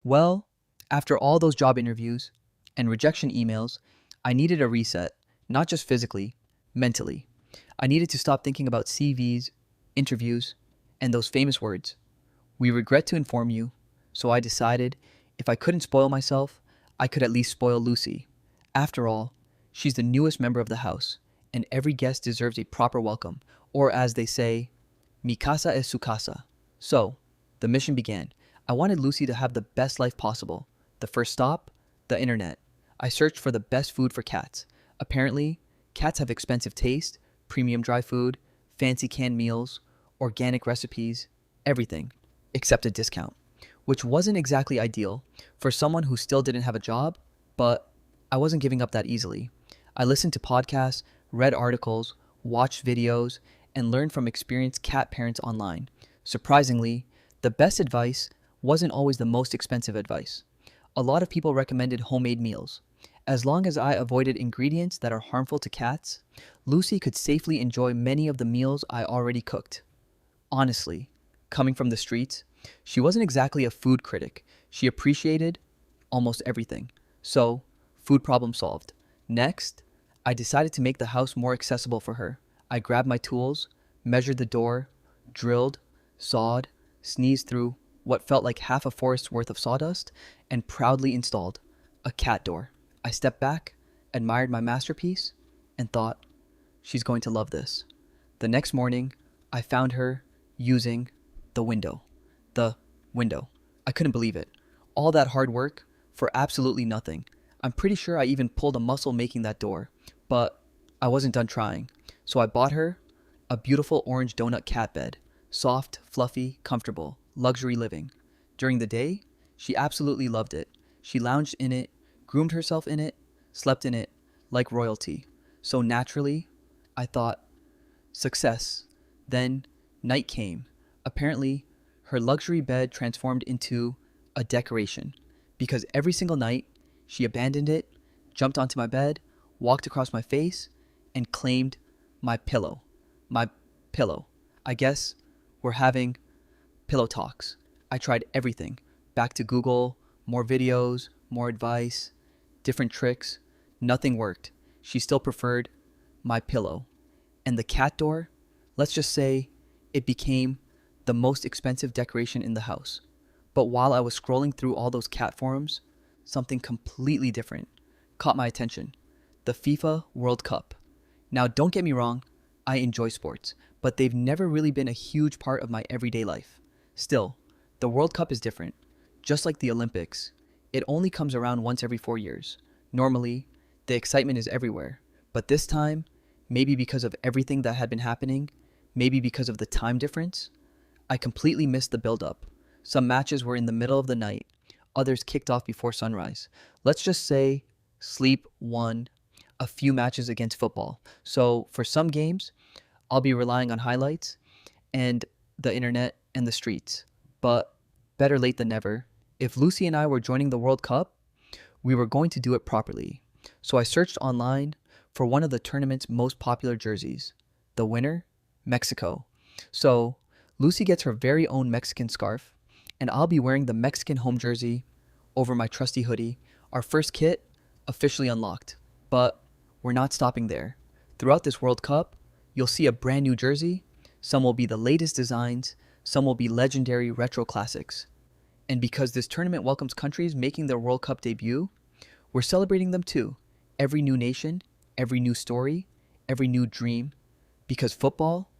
Well, after all those job interviews and rejection emails, I needed a reset, not just physically, mentally. I needed to stop thinking about CVs, interviews, and those famous words. We regret to inform you, so I decided if I couldn't spoil myself, I could at least spoil Lucy. After all, she's the newest member of the house, and every guest deserves a proper welcome, or as they say, mi casa es su casa. So, the mission began. I wanted Lucy to have the best life possible. The first stop, the internet. I searched for the best food for cats. Apparently, cats have expensive taste, premium dry food, fancy canned meals, organic recipes, everything, except a discount, which wasn't exactly ideal for someone who still didn't have a job, but I wasn't giving up that easily. I listened to podcasts, read articles, watched videos, and learned from experienced cat parents online. Surprisingly, the best advice wasn't always the most expensive advice. A lot of people recommended homemade meals. As long as I avoided ingredients that are harmful to cats, Lucy could safely enjoy many of the meals I already cooked. Honestly, coming from the streets, she wasn't exactly a food critic. She appreciated almost everything. So, food problem solved. Next, I decided to make the house more accessible for her. I grabbed my tools, measured the door, drilled, sawed, sneezed through what felt like half a forest's worth of sawdust, and proudly installed a cat door. I stepped back, admired my masterpiece, and thought, she's going to love this. The next morning, I found her using the window. The window. I couldn't believe it. All that hard work for absolutely nothing. I'm pretty sure I even pulled a muscle making that door, but I wasn't done trying. So I bought her a beautiful orange donut cat bed. Soft, fluffy, comfortable, luxury living. During the day, she absolutely loved it. She lounged in it, groomed herself in it, slept in it, like royalty. So naturally, I thought, success. Then, night came. Apparently, her luxury bed transformed into a decoration. Because every single night, she abandoned it, jumped onto my bed, walked across my face, and claimed my pillow. My pillow. I guess we're having pillow talks. I tried everything. Back to Google, more videos, more advice, different tricks. Nothing worked. She still preferred my pillow. And the cat door, let's just say it became the most expensive decoration in the house. But while I was scrolling through all those cat forums, something completely different caught my attention. The FIFA World Cup. Now, don't get me wrong, I enjoy sports, but they've never really been a huge part of my everyday life. Still, the World Cup is different. Just like the Olympics, it only comes around once every 4 years. Normally, the excitement is everywhere, but this time, maybe because of everything that had been happening, maybe because of the time difference, I completely missed the build-up. Some matches were in the middle of the night, others kicked off before sunrise. Let's just say sleep won a few matches against football. So for some games, I'll be relying on highlights and the internet and the streets. But better late than never. If Lucy and I were joining the World Cup, we were going to do it properly. So I searched online for one of the tournament's most popular jerseys. The winner, Mexico. So Lucy gets her very own Mexican scarf, and I'll be wearing the Mexican home jersey over my trusty hoodie. Our first kit officially unlocked. But we're not stopping there. Throughout this World Cup, you'll see a brand new jersey. Some will be the latest designs, some will be legendary retro classics. And because this tournament welcomes countries making their World Cup debut, we're celebrating them too. Every new nation, every new story, every new dream. Because football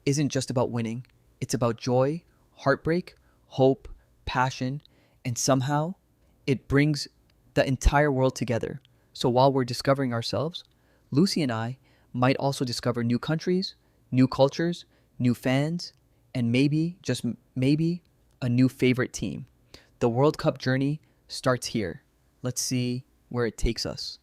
isn't just about winning, it's about joy, heartbreak, hope, passion, and somehow it brings the entire world together. So while we're discovering ourselves, Lucy and I might also discover new countries, new cultures, new fans, and maybe, just maybe, a new favorite team. The World Cup journey starts here. Let's see where it takes us.